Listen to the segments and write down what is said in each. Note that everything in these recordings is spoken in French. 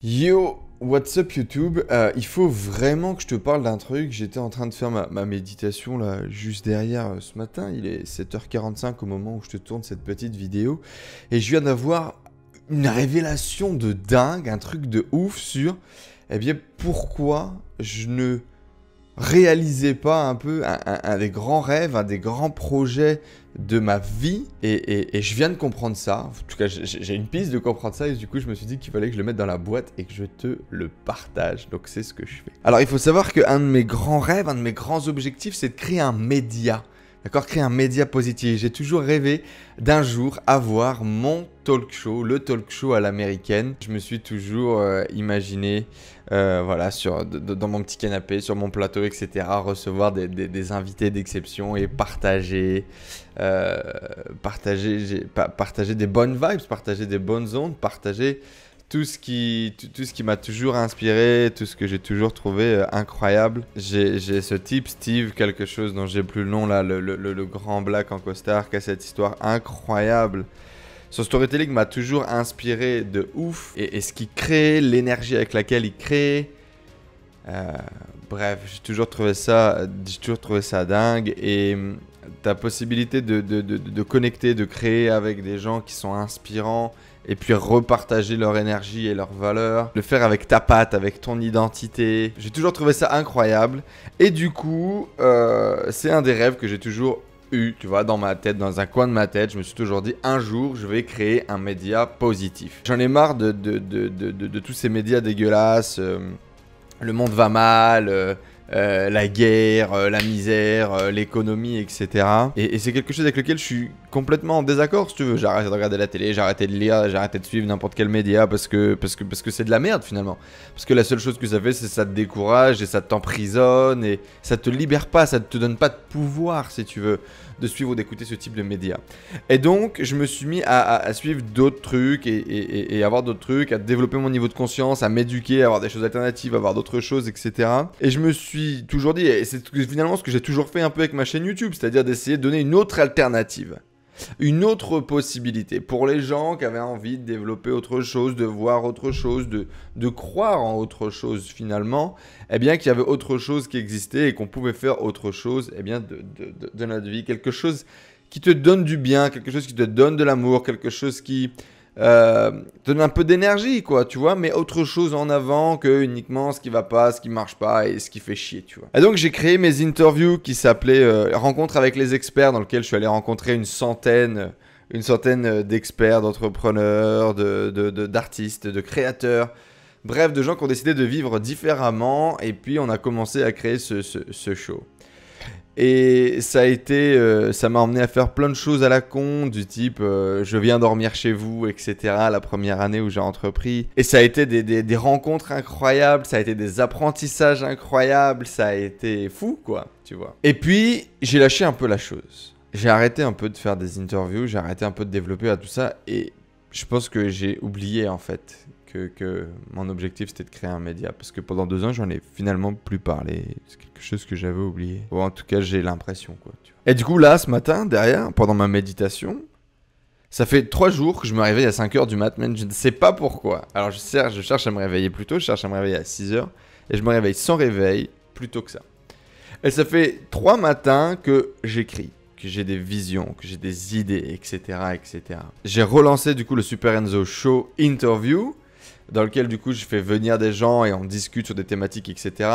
Yo, what's up YouTube? Il faut vraiment que je te parle d'un truc. J'étais en train de faire ma méditation là, juste derrière ce matin. Il est 7h45 au moment où je te tourne cette petite vidéo. Et je viens d'avoir une révélation de dingue, un truc de ouf sur, eh bien, pourquoi je ne réalisais pas un peu un des grands rêves, un des grands projets de ma vie et je viens de comprendre ça. En tout cas, j'ai une piste de comprendre ça et du coup, je me suis dit qu'il fallait que je le mette dans la boîte et que je te le partage. Donc, c'est ce que je fais. Alors, il faut savoir qu'un de mes grands rêves, un de mes grands objectifs, c'est de créer un média. D'accord, créer un média positif. J'ai toujours rêvé d'un jour avoir mon talk show, le talk show à l'américaine. Je me suis toujours imaginé, voilà, dans mon petit canapé, sur mon plateau, etc., recevoir des invités d'exception et partager des bonnes vibes, partager des bonnes ondes, partager tout ce qui m'a toujours inspiré, tout ce que j'ai toujours trouvé incroyable. J'ai ce type, Steve, quelque chose dont j'ai plus le nom là, le grand black en costard, qui a cette histoire incroyable. Son storytelling m'a toujours inspiré de ouf. Et ce qu'il crée, l'énergie avec laquelle il crée. Bref, j'ai toujours trouvé ça dingue. Et ta possibilité de connecter, de créer avec des gens qui sont inspirants et puis repartager leur énergie et leurs valeurs, le faire avec ta patte, avec ton identité. J'ai toujours trouvé ça incroyable. Et du coup, c'est un des rêves que j'ai toujours eu, tu vois, dans ma tête, dans un coin de ma tête. Je me suis toujours dit, un jour, je vais créer un média positif. J'en ai marre de tous ces médias dégueulasses. Le monde va mal. La guerre, la misère, l'économie, etc. Et c'est quelque chose avec lequel je suis complètement en désaccord, si tu veux. J'ai arrêté de regarder la télé, j'ai arrêté de lire, j'ai arrêté de suivre n'importe quel média parce que c'est de la merde finalement. Parce que la seule chose que ça fait, c'est que ça te décourage et ça t'emprisonne et ça te libère pas, ça te donne pas de pouvoir, si tu veux, de suivre ou d'écouter ce type de médias. Et donc, je me suis mis à suivre d'autres trucs et avoir d'autres trucs, à développer mon niveau de conscience, à m'éduquer, à avoir des choses alternatives, à avoir d'autres choses, etc. Et je me suis toujours dit, et c'est finalement ce que j'ai toujours fait un peu avec ma chaîne YouTube, c'est-à-dire d'essayer de donner une autre alternative. Une autre possibilité pour les gens qui avaient envie de développer autre chose, de voir autre chose, de croire en autre chose finalement, eh bien qu'il y avait autre chose qui existait et qu'on pouvait faire autre chose, eh bien de notre vie, quelque chose qui te donne du bien, quelque chose qui te donne de l'amour, quelque chose qui te donne un peu d'énergie, quoi, tu vois, mais autre chose en avant que uniquement ce qui va pas, ce qui marche pas et ce qui fait chier, tu vois. Et donc j'ai créé mes interviews qui s'appelaient Rencontres avec les experts, dans lequel je suis allé rencontrer une centaine d'experts, d'entrepreneurs, d'artistes, de créateurs, bref, de gens qui ont décidé de vivre différemment. Et puis on a commencé à créer ce show. Et ça m'a emmené à faire plein de choses à la con, du type je viens dormir chez vous, etc. la première année où j'ai entrepris. Et ça a été des rencontres incroyables, ça a été des apprentissages incroyables, ça a été fou, quoi, tu vois. Et puis, j'ai lâché un peu la chose. J'ai arrêté un peu de faire des interviews, j'ai arrêté un peu de développer à tout ça. Et je pense que j'ai oublié, en fait, que mon objectif c'était de créer un média, parce que pendant 2 ans j'en ai finalement plus parlé. C'est quelque chose que j'avais oublié, ou en tout cas j'ai l'impression, quoi, tu vois. Et du coup là ce matin derrière, pendant ma méditation, ça fait 3 jours que je me réveille à 5h du matin, je ne sais pas pourquoi. Alors je cherche à me réveiller plus tôt, je cherche à me réveiller à 6h et je me réveille sans réveil plus tôt que ça. Et ça fait 3 matins que j'écris, que j'ai des visions, que j'ai des idées, etc., etc. J'ai relancé du coup le Super Enzo Show Interview, dans lequel du coup je fais venir des gens et on discute sur des thématiques, etc.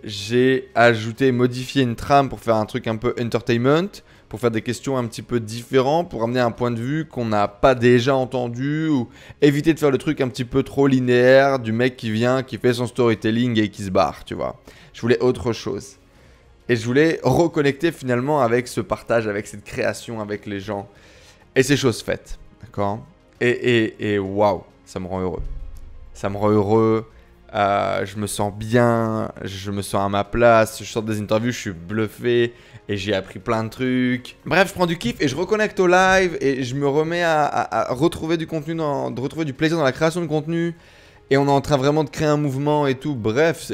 J'ai ajouté, modifié une trame pour faire un truc un peu entertainment, pour faire des questions un petit peu différentes, pour amener un point de vue qu'on n'a pas déjà entendu, ou éviter de faire le truc un petit peu trop linéaire du mec qui vient, qui fait son storytelling et qui se barre, tu vois. Je voulais autre chose. Et je voulais reconnecter finalement avec ce partage, avec cette création, avec les gens. Et c'est chose faite, d'accord ? Et waouh, ça me rend heureux. Ça me rend heureux, je me sens bien, je me sens à ma place, je sors des interviews, je suis bluffé et j'ai appris plein de trucs. Bref, je prends du kiff et je reconnecte au live et je me remets à retrouver du contenu, de retrouver du plaisir dans la création de contenu. Et on est en train vraiment de créer un mouvement et tout. Bref,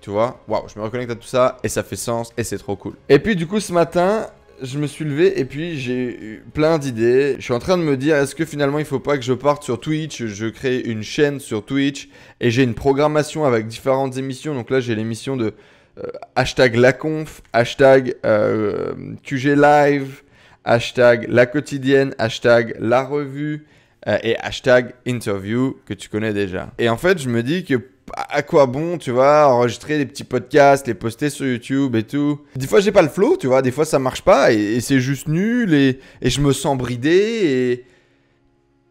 tu vois, waouh, je me reconnecte à tout ça et ça fait sens et c'est trop cool. Et puis du coup ce matin, je me suis levé et puis j'ai eu plein d'idées. Je suis en train de me dire, est-ce que finalement il faut pas que je parte sur Twitch? Je crée une chaîne sur Twitch et j'ai une programmation avec différentes émissions. Donc là, j'ai l'émission de hashtag laconf, hashtag QG live, hashtag la quotidienne, hashtag la revue et hashtag interview que tu connais déjà. Et en fait, je me dis que à quoi bon, tu vois, enregistrer des petits podcasts, les poster sur YouTube et tout. Des fois, j'ai pas le flow, tu vois, des fois ça marche pas et c'est juste nul et je me sens bridé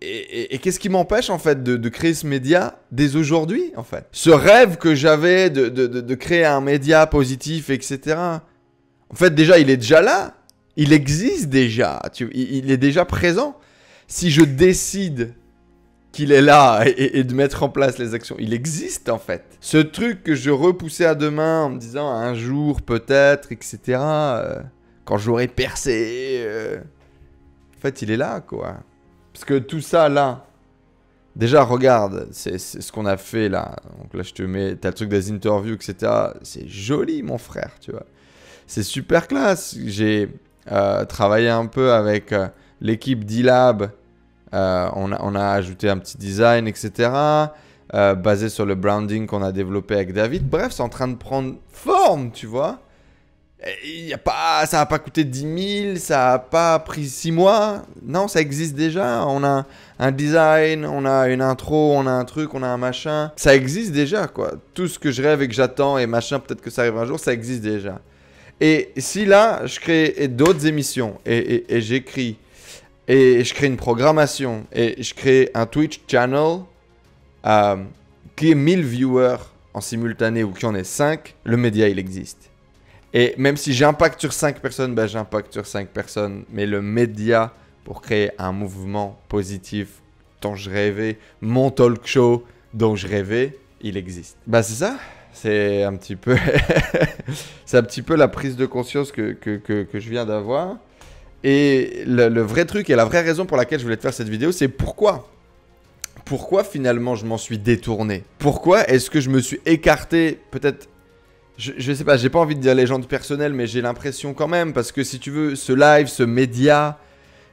et qu'est-ce qui m'empêche en fait de créer ce média dès aujourd'hui en fait? Ce rêve que j'avais de créer un média positif, etc. En fait, déjà, il est déjà là. Il existe déjà. Il est déjà présent. Si je décide qu'il est là et de mettre en place les actions, il existe en fait. Ce truc que je repoussais à demain en me disant un jour peut-être, etc. Quand j'aurai percé, en fait, il est là quoi. Parce que tout ça là, déjà regarde, c'est ce qu'on a fait là. Donc là je te mets, t'as le truc des interviews, etc. C'est joli mon frère, tu vois. C'est super classe. J'ai travaillé un peu avec l'équipe d'E-Lab. On a ajouté un petit design, etc. Basé sur le branding qu'on a développé avec David. Bref, c'est en train de prendre forme, tu vois. Ça n'a pas coûté 10 000, ça n'a pas pris 6 mois. Non, ça existe déjà. On a un design, on a une intro, on a un truc, on a un machin. Ça existe déjà, quoi. Tout ce que je rêve et que j'attends et machin, peut-être que ça arrive un jour, ça existe déjà. Et si là, je crée d'autres émissions et j'écris et je crée une programmation et je crée un Twitch channel qui est 1000 viewers en simultané ou qui en est 5, le média, il existe. Et même si j'impacte sur 5 personnes, ben j'impacte sur 5 personnes. Mais le média, pour créer un mouvement positif dont je rêvais, mon talk show dont je rêvais, il existe. Bah c'est ça. C'est un petit peu c'est un petit peu la prise de conscience que je viens d'avoir. Et le vrai truc et la vraie raison pour laquelle je voulais te faire cette vidéo, c'est pourquoi finalement je m'en suis détourné. Pourquoi est-ce que je me suis écarté peut-être. Je sais pas, j'ai pas envie de dire légende personnelle, mais j'ai l'impression quand même, parce que si tu veux, ce live, ce média,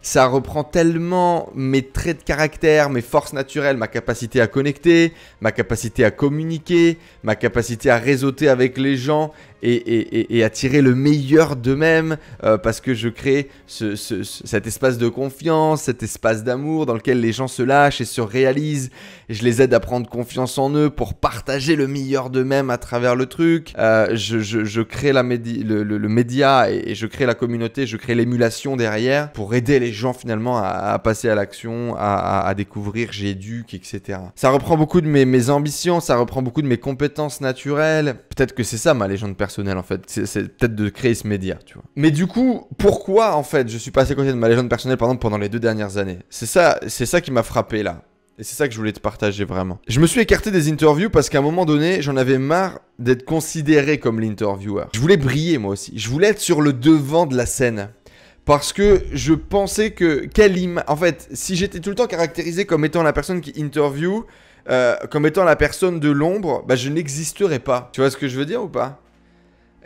ça reprend tellement mes traits de caractère, mes forces naturelles, ma capacité à connecter, ma capacité à communiquer, ma capacité à réseauter avec les gens et à tirer le meilleur d'eux-mêmes parce que je crée cet espace de confiance, cet espace d'amour dans lequel les gens se lâchent et se réalisent. Et je les aide à prendre confiance en eux pour partager le meilleur d'eux-mêmes à travers le truc. Je crée le média et je crée la communauté, je crée l'émulation derrière pour aider les gens finalement à passer à l'action, à découvrir j'éduque, etc. Ça reprend beaucoup de mes ambitions, ça reprend beaucoup de mes compétences naturelles. Peut-être que c'est ça ma légende personnelle en fait, c'est peut-être de créer ce média, tu vois. Mais du coup, pourquoi en fait je suis passé à côté de ma légende personnelle par exemple pendant les 2 dernières années? C'est ça qui m'a frappé là. Et c'est ça que je voulais te partager vraiment. Je me suis écarté des interviews parce qu'à un moment donné, j'en avais marre d'être considéré comme l'intervieweur. Je voulais briller moi aussi. Je voulais être sur le devant de la scène. Parce que je pensais que en fait, si j'étais tout le temps caractérisé comme étant la personne qui interview, comme étant la personne de l'ombre, bah je n'existerais pas. Tu vois ce que je veux dire ou pas?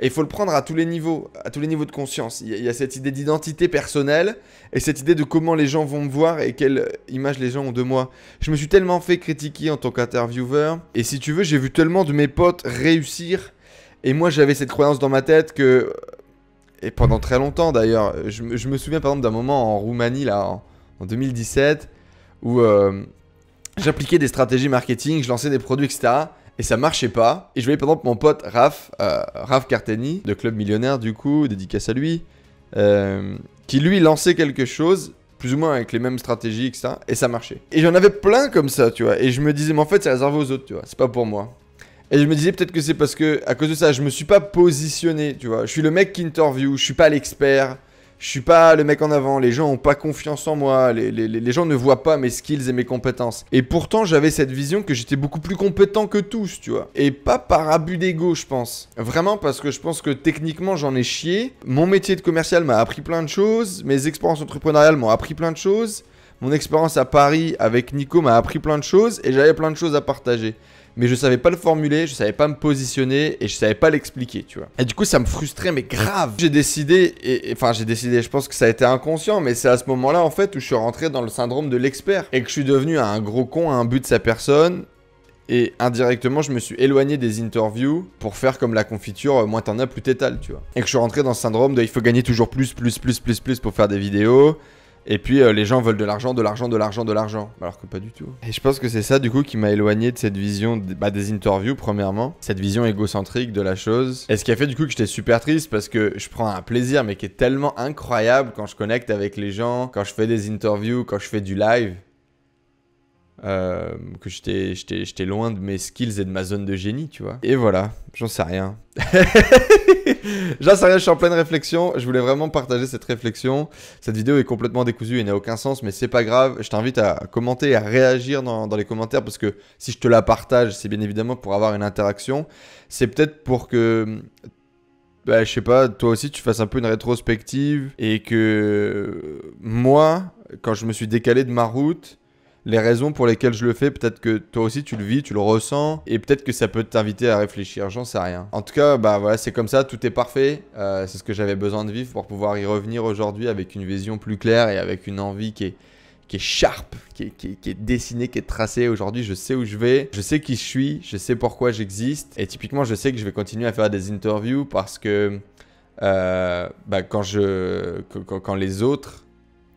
Et il faut le prendre à tous les niveaux de conscience. Il y a cette idée d'identité personnelle et cette idée de comment les gens vont me voir et quelle image les gens ont de moi. Je me suis tellement fait critiquer en tant qu'intervieweur. Et si tu veux, j'ai vu tellement de mes potes réussir. Et moi, j'avais cette croyance dans ma tête que... Et pendant très longtemps d'ailleurs, je me souviens par exemple d'un moment en Roumanie, là, en 2017, où j'appliquais des stratégies marketing, je lançais des produits, etc. Et ça marchait pas. Et je voyais par exemple mon pote Raph Carteni, de Club Millionnaire du coup, dédicace à lui, qui lui lançait quelque chose, plus ou moins avec les mêmes stratégies, etc. Et ça marchait. Et j'en avais plein comme ça, tu vois. Et je me disais, mais en fait, c'est réservé aux autres, tu vois. C'est pas pour moi. Et je me disais peut-être que c'est parce que, à cause de ça, je me suis pas positionné, tu vois. Je suis le mec qui interview, je suis pas l'expert. Je suis pas le mec en avant, les gens ont pas confiance en moi, les gens ne voient pas mes skills et mes compétences. Et pourtant, j'avais cette vision que j'étais beaucoup plus compétent que tous, tu vois. Et pas par abus d'ego, je pense. Vraiment parce que je pense que techniquement, j'en ai chié. Mon métier de commercial m'a appris plein de choses, mes expériences entrepreneuriales m'ont appris plein de choses. Mon expérience à Paris avec Nico m'a appris plein de choses et j'avais plein de choses à partager. Mais je savais pas le formuler, je savais pas me positionner et je savais pas l'expliquer, tu vois. Et du coup, ça me frustrait, mais grave. J'ai décidé, je pense que ça a été inconscient, mais c'est à ce moment-là, en fait, où je suis rentré dans le syndrome de l'expert et que je suis devenu un gros con, un but de sa personne. Et indirectement, je me suis éloigné des interviews pour faire comme la confiture, moins t'en as, plus t'étales, tu vois. Et que je suis rentré dans ce syndrome de il faut gagner toujours plus pour faire des vidéos. Et puis les gens veulent de l'argent. Alors que pas du tout. Et je pense que c'est ça du coup qui m'a éloigné de cette vision des interviews premièrement. Cette vision égocentrique de la chose. Et ce qui a fait du coup que j'étais super triste parce que je prends un plaisir mais qui est tellement incroyable quand je connecte avec les gens, quand je fais des interviews, quand je fais du live. Que j'étais loin de mes skills et de ma zone de génie, tu vois. Et voilà, j'en sais rien. J'en sais rien, je suis en pleine réflexion. Je voulais vraiment partager cette réflexion. Cette vidéo est complètement décousue et n'a aucun sens, mais c'est pas grave. Je t'invite à commenter et à réagir dans les commentaires parce que si je te la partage, c'est bien évidemment pour avoir une interaction. C'est peut-être pour que... je sais pas, toi aussi tu fasses un peu une rétrospective et que moi, quand je me suis décalé de ma route... Les raisons pour lesquelles je le fais, peut-être que toi aussi tu le vis, tu le ressens, et peut-être que ça peut t'inviter à réfléchir, j'en sais rien. En tout cas, voilà, c'est comme ça, tout est parfait. C'est ce que j'avais besoin de vivre pour pouvoir y revenir aujourd'hui avec une vision plus claire et avec une envie qui est sharp, qui est dessinée, qui est tracée. Aujourd'hui, je sais où je vais, je sais qui je suis, je sais pourquoi j'existe. Et typiquement, je sais que je vais continuer à faire des interviews parce que quand les autres...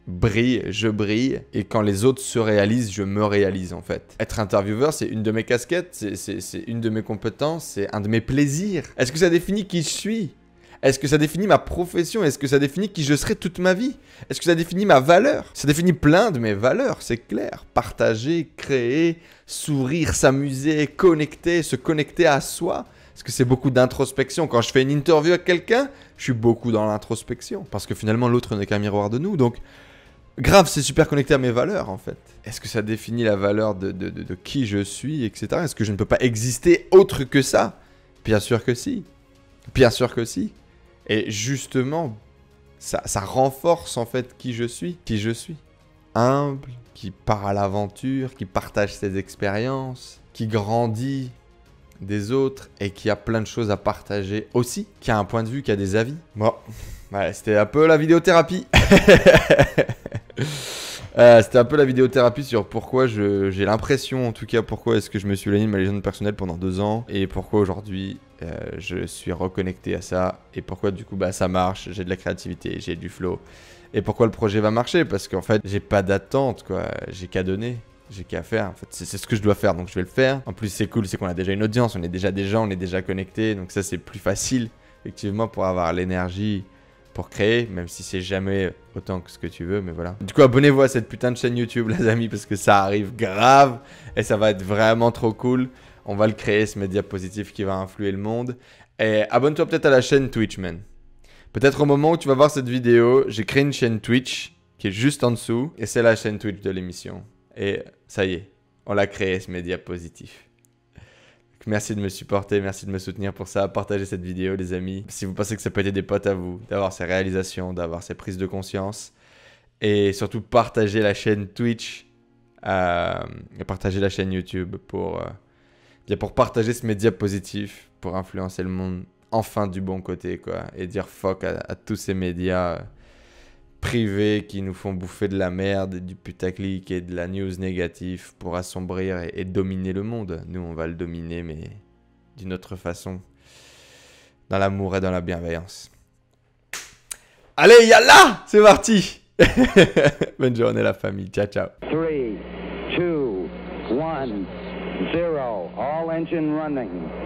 brille, je brille, et quand les autres se réalisent, je me réalise en fait. Être intervieweur, c'est une de mes casquettes, c'est une de mes compétences, c'est un de mes plaisirs. Est-ce que ça définit qui je suis? Est-ce que ça définit ma profession? Est-ce que ça définit qui je serai toute ma vie? Est-ce que ça définit ma valeur? Ça définit plein de mes valeurs, c'est clair. Partager, créer, sourire, s'amuser, connecter, se connecter à soi. Parce que c'est beaucoup d'introspection. Quand je fais une interview à quelqu'un, je suis beaucoup dans l'introspection. Parce que finalement, l'autre n'est qu'un miroir de nous. Donc, grave, c'est super connecté à mes valeurs, en fait. Est-ce que ça définit la valeur de qui je suis, etc. Est-ce que je ne peux pas exister autre que ça? Bien sûr que si. Bien sûr que si. Et justement, ça renforce, en fait, qui je suis. Qui je suis. Humble, qui part à l'aventure, qui partage ses expériences, qui grandit des autres et qui a plein de choses à partager aussi, qui a un point de vue, qui a des avis. Bon, ouais, c'était un peu la vidéothérapie. C'était un peu la vidéothérapie sur pourquoi j'ai l'impression, en tout cas, pourquoi est-ce que je me suis éloigné de ma légende personnelle pendant 2 ans et pourquoi aujourd'hui je suis reconnecté à ça et pourquoi du coup ça marche, j'ai de la créativité, j'ai du flow et pourquoi le projet va marcher parce qu'en fait j'ai pas d'attente quoi, j'ai qu'à donner. J'ai qu'à faire, en fait, c'est ce que je dois faire, donc je vais le faire. En plus, c'est cool, c'est qu'on a déjà une audience, on est déjà des gens, on est déjà connectés, donc ça, c'est plus facile, effectivement, pour avoir l'énergie pour créer, même si c'est jamais autant que ce que tu veux, mais voilà. Du coup, abonnez-vous à cette putain de chaîne YouTube, les amis, parce que ça arrive grave, et ça va être vraiment trop cool. On va le créer, ce média positif qui va influer le monde. Et abonne-toi peut-être à la chaîne Twitch, man. Peut-être au moment où tu vas voir cette vidéo, j'ai créé une chaîne Twitch, qui est juste en dessous, et c'est la chaîne Twitch de l'émission. Et ça y est, on l'a créé ce média positif. Donc, merci de me supporter, merci de me soutenir pour ça. Partagez cette vidéo les amis. Si vous pensez que ça peut aider des potes à vous, d'avoir ces réalisations, d'avoir ces prises de conscience. Et surtout partagez la chaîne Twitch et partagez la chaîne YouTube pour partager ce média positif, pour influencer le monde enfin du bon côté quoi. Et dire fuck à tous ces médias privés qui nous font bouffer de la merde, du putaclic et de la news négative pour assombrir et dominer le monde. Nous, on va le dominer, mais d'une autre façon. Dans l'amour et dans la bienveillance. Allez, yallah! C'est parti! Bonne journée la famille. Ciao, ciao. 3, 2, 1, 0. All engine running.